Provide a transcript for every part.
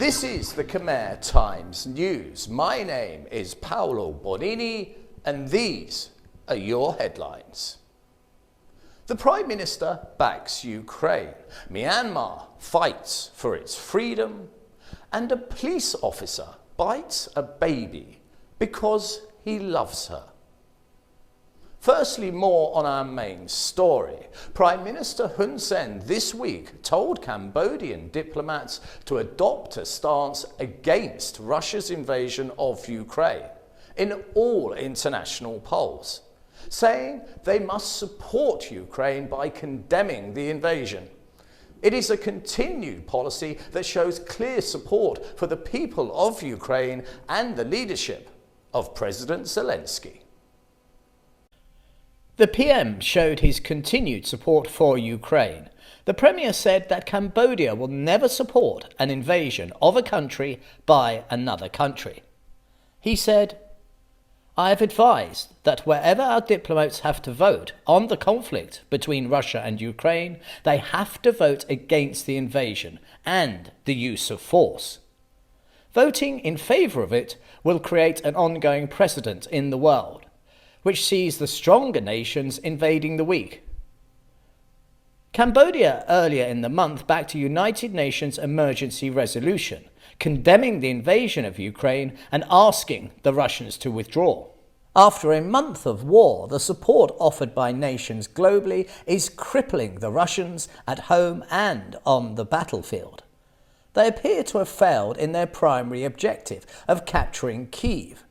This is the Khmer Times News. My name is Paolo Bonini, and these are your headlines. The Prime Minister backs Ukraine. Myanmar fights for its freedom. And a police officer bites a baby because he loves her. Firstly, more on our main story. Prime Minister Hun Sen this week told Cambodian diplomats to adopt a stance against Russia's invasion of Ukraine in all international polls, saying they must support Ukraine by condemning the invasion. It is a continued policy that shows clear support for the people of Ukraine and the leadership of President Zelensky. The PM showed his continued support for Ukraine. The Premier said that Cambodia will never support an invasion of a country by another country. He said, "I have advised that wherever our diplomats have to vote on the conflict between Russia and Ukraine, they have to vote against the invasion and the use of force. Voting in favour of it will create an ongoing precedent in the world, which sees the stronger nations invading the weak." Cambodia earlier in the month backed a United Nations emergency resolution condemning the invasion of Ukraine and asking the Russians to withdraw. After a month of war, the support offered by nations globally is crippling the Russians at home and on the battlefield. They appear to have failed in their primary objective of capturing Kyiv,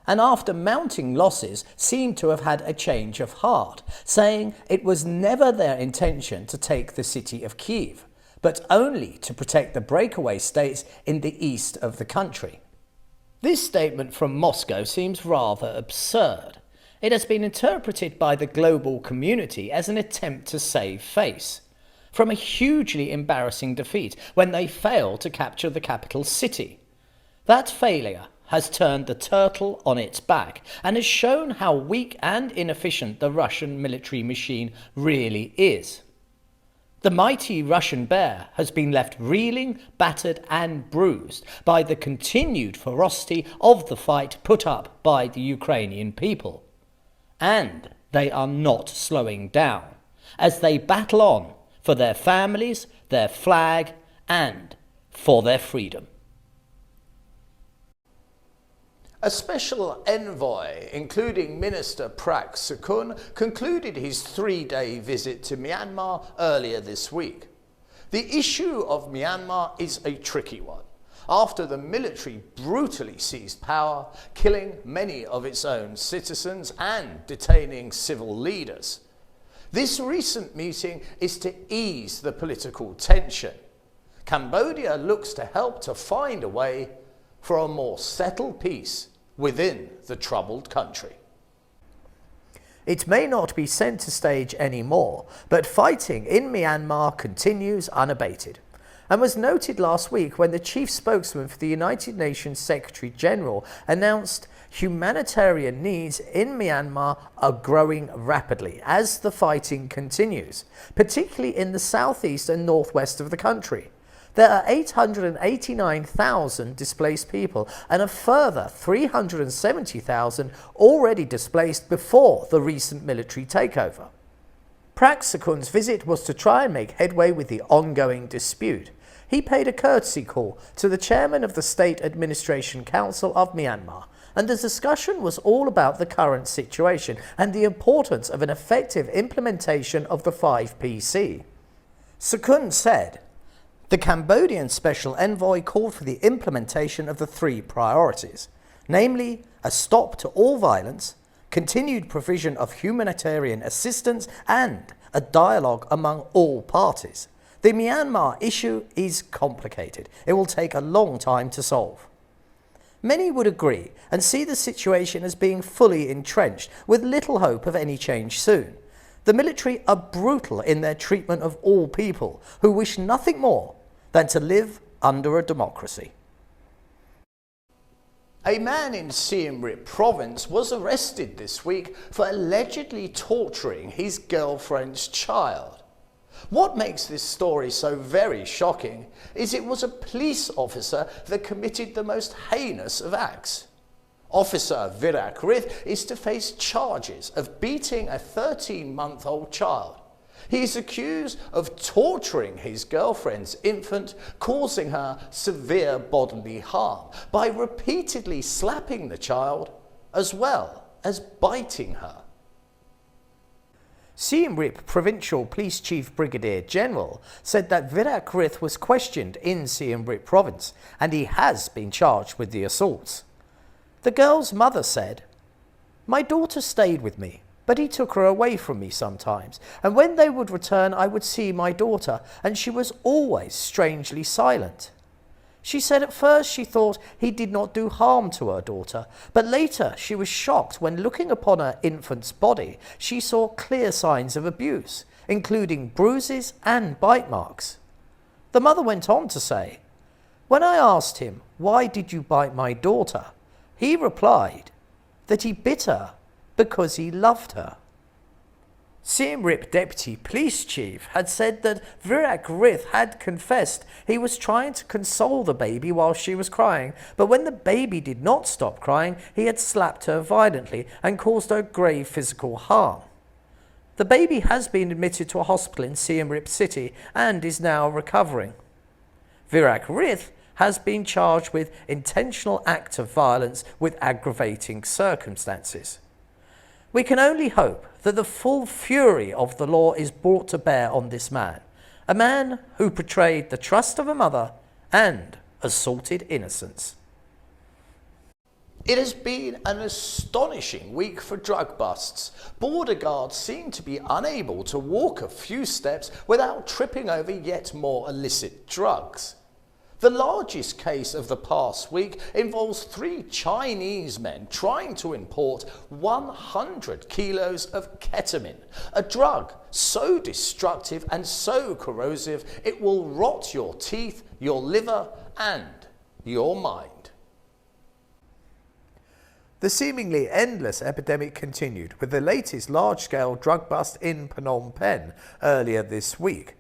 and after mounting losses seem to have had a change of heart, saying it was never their intention to take the city of Kyiv, but only to protect the breakaway states in the east of the country. This statement from Moscow seems rather absurd. It has been interpreted by the global community as an attempt to save face from a hugely embarrassing defeat when they failed to capture the capital city. That failure has turned the turtle on its back and has shown how weak and inefficient the Russian military machine really is. The mighty Russian bear has been left reeling, battered and bruised by the continued ferocity of the fight put up by the Ukrainian people. And they are not slowing down as they battle on for their families, their flag and for their freedom. A special envoy, including Minister Prak Sokhonn, concluded his three-day visit to Myanmar earlier this week. The issue of Myanmar is a tricky one, after the military brutally seized power, killing many of its own citizens and detaining civil leaders. This recent meeting is to ease the political tension. Cambodia looks to help to find a way for a more settled peace within the troubled country. It may not be centre stage anymore, but fighting in Myanmar continues unabated, and was noted last week when the chief spokesman for the United Nations Secretary General announced humanitarian needs in Myanmar are growing rapidly as the fighting continues, particularly in the southeast and northwest of the country. There are 889,000 displaced people and a further 370,000 already displaced before the recent military takeover. Prak Sokhonn's visit was to try and make headway with the ongoing dispute. He paid a courtesy call to the chairman of the State Administration Council of Myanmar, and the discussion was all about the current situation and the importance of an effective implementation of the 5PC. Sokhonn said, "The Cambodian Special Envoy called for the implementation of the three priorities, namely a stop to all violence, continued provision of humanitarian assistance and a dialogue among all parties. The Myanmar issue is complicated. It will take a long time to solve." Many would agree and see the situation as being fully entrenched with little hope of any change soon. The military are brutal in their treatment of all people who wish nothing more than to live under a democracy. A man in Siem Reap province was arrested this week for allegedly torturing his girlfriend's child. What makes this story so very shocking is it was a police officer that committed the most heinous of acts. Officer Virak Rith is to face charges of beating a 13-month-old child. He is accused of torturing his girlfriend's infant, causing her severe bodily harm by repeatedly slapping the child as well as biting her. Siem Reap Provincial Police Chief Brigadier General said that Virak Rith was questioned in Siem Reap Province and he has been charged with the assaults. The girl's mother said, "My daughter stayed with me, but he took her away from me sometimes, and when they would return I would see my daughter, and she was always strangely silent." She said at first she thought he did not do harm to her daughter, but later she was shocked when looking upon her infant's body, she saw clear signs of abuse, including bruises and bite marks. The mother went on to say, "When I asked him, 'Why did you bite my daughter?' he replied that he bit her because he loved her." Siem Reap Deputy Police Chief had said that Virak Rith had confessed he was trying to console the baby while she was crying, but when the baby did not stop crying, he had slapped her violently and caused her grave physical harm. The baby has been admitted to a hospital in Siem Reap City and is now recovering. Virak Rith has been charged with intentional act of violence with aggravating circumstances. We can only hope that the full fury of the law is brought to bear on this man, a man who betrayed the trust of a mother and assaulted innocence. It has been an astonishing week for drug busts. Border guards seem to be unable to walk a few steps without tripping over yet more illicit drugs. The largest case of the past week involves 3 Chinese men trying to import 100 kilos of ketamine, a drug so destructive and so corrosive it will rot your teeth, your liver and your mind. The seemingly endless epidemic continued with the latest large-scale drug bust in Phnom Penh earlier this week.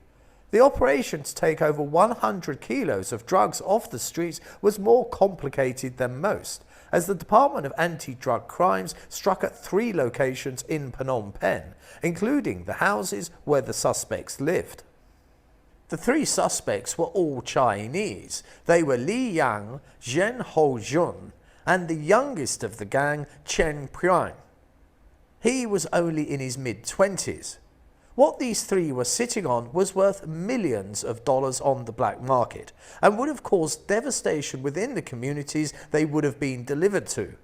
The operation to take over 100 kilos of drugs off the streets was more complicated than most, as the Department of Anti-Drug Crimes struck at 3 locations in Phnom Penh, including the houses where the suspects lived. The 3 suspects were all Chinese. They were Li Yang, Zhen Ho-jun, and the youngest of the gang, Chen Piang. He was only in his mid-20s. What these 3 were sitting on was worth millions of dollars on the black market and would have caused devastation within the communities they would have been delivered to.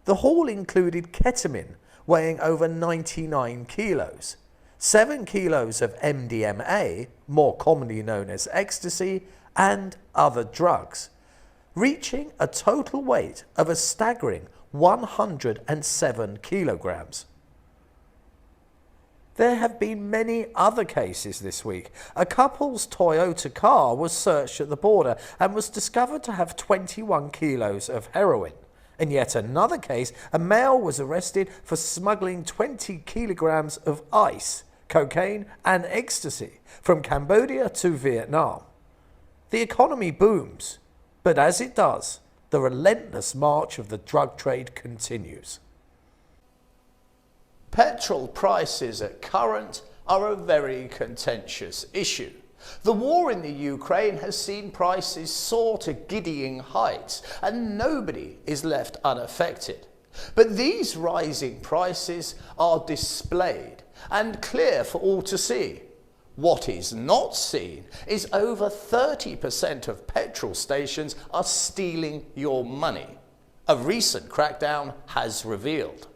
The haul included ketamine weighing over 99 kilos, 7 kilos of MDMA, more commonly known as ecstasy, and other drugs, reaching a total weight of a staggering 107 kilograms. There have been many other cases this week. A couple's Toyota car was searched at the border and was discovered to have 21 kilos of heroin. In yet another case, a male was arrested for smuggling 20 kilograms of ice, cocaine and ecstasy from Cambodia to Vietnam. The economy booms, but as it does, the relentless march of the drug trade continues. Petrol prices at current are a very contentious issue. The war in the Ukraine has seen prices soar to giddying heights, and nobody is left unaffected. But these rising prices are displayed and clear for all to see. What is not seen is over 30% of petrol stations are stealing your money. A recent crackdown has revealed.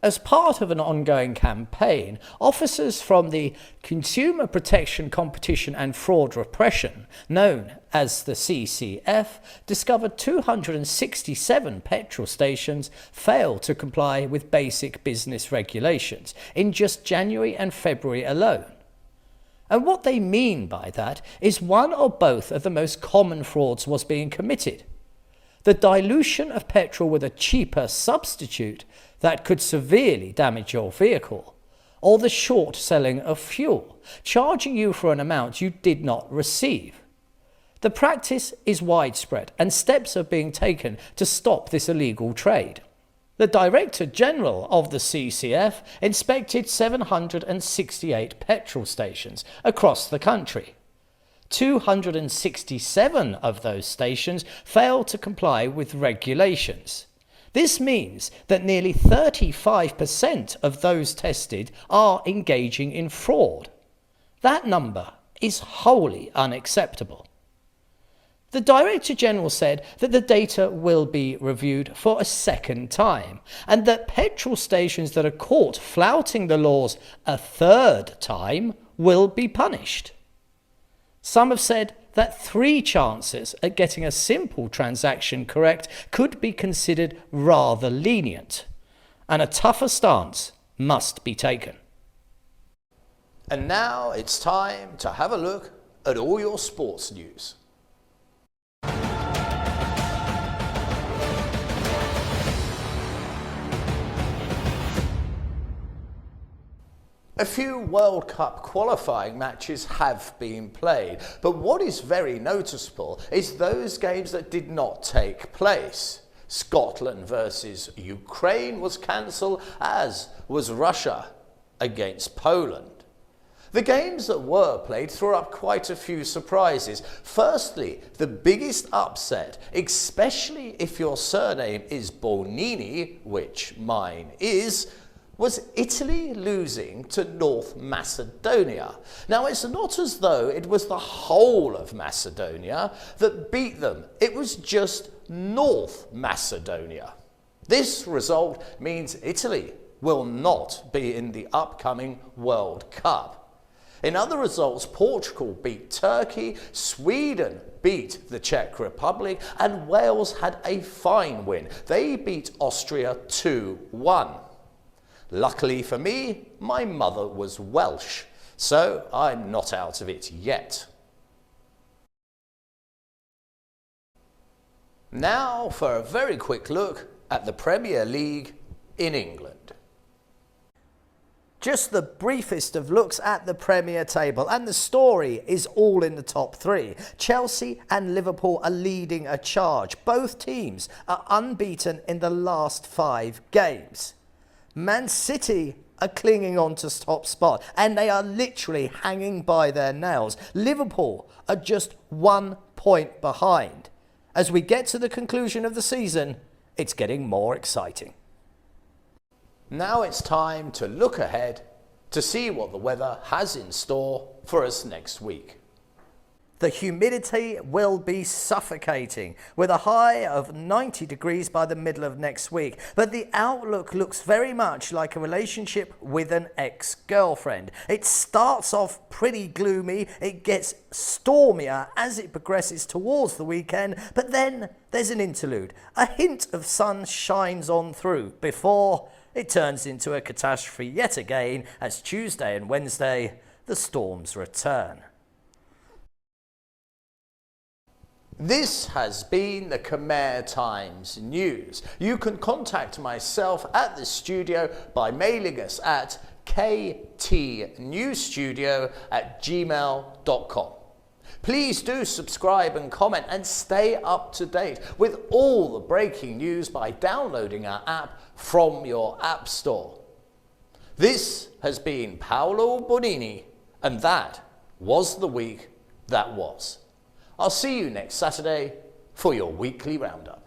As part of an ongoing campaign, officers from the Consumer Protection, Competition and Fraud Repression, known as the CCF, discovered 267 petrol stations failed to comply with basic business regulations in just January and February alone. And what they mean by that is one or both of the most common frauds was being committed. The dilution of petrol with a cheaper substitute that could severely damage your vehicle, or the short selling of fuel, charging you for an amount you did not receive. The practice is widespread and steps are being taken to stop this illegal trade. The Director General of the CCF inspected 768 petrol stations across the country. 267 of those stations failed to comply with regulations. This means that nearly 35% of those tested are engaging in fraud. That number is wholly unacceptable. The Director General said that the data will be reviewed for a second time, and that petrol stations that are caught flouting the laws a third time will be punished. Some have said that 3 chances at getting a simple transaction correct could be considered rather lenient, and a tougher stance must be taken. And now it's time to have a look at all your sports news. A few World Cup qualifying matches have been played, but what is very noticeable is those games that did not take place. Scotland versus Ukraine was cancelled, as was Russia against Poland. The games that were played threw up quite a few surprises. Firstly, the biggest upset, especially if your surname is Bonini, which mine is, was Italy losing to North Macedonia. Now, it's not as though it was the whole of Macedonia that beat them. It was just North Macedonia. This result means Italy will not be in the upcoming World Cup. In other results, Portugal beat Turkey, Sweden beat the Czech Republic, and Wales had a fine win. They beat Austria 2-1. Luckily for me, my mother was Welsh, so I'm not out of it yet. Now for a very quick look at the Premier League in England. Just the briefest of looks at the Premier table, and the story is all in the top 3. Chelsea and Liverpool are leading a charge. Both teams are unbeaten in the last 5 games. Man City are clinging on to top spot, and they are literally hanging by their nails. Liverpool are just 1 point behind. As we get to the conclusion of the season, it's getting more exciting. Now it's time to look ahead to see what the weather has in store for us next week. The humidity will be suffocating, with a high of 90 degrees by the middle of next week. But the outlook looks very much like a relationship with an ex-girlfriend. It starts off pretty gloomy, it gets stormier as it progresses towards the weekend, but then there's an interlude. A hint of sun shines on through before it turns into a catastrophe yet again as Tuesday and Wednesday the storms return. This has been the Khmer Times News. You can contact myself at the studio by mailing us at ktnewsstudio@gmail.com. Please do subscribe and comment and stay up to date with all the breaking news by downloading our app from your app store. This has been Paolo Bonini, and that was the week that was. I'll see you next Saturday for your weekly roundup.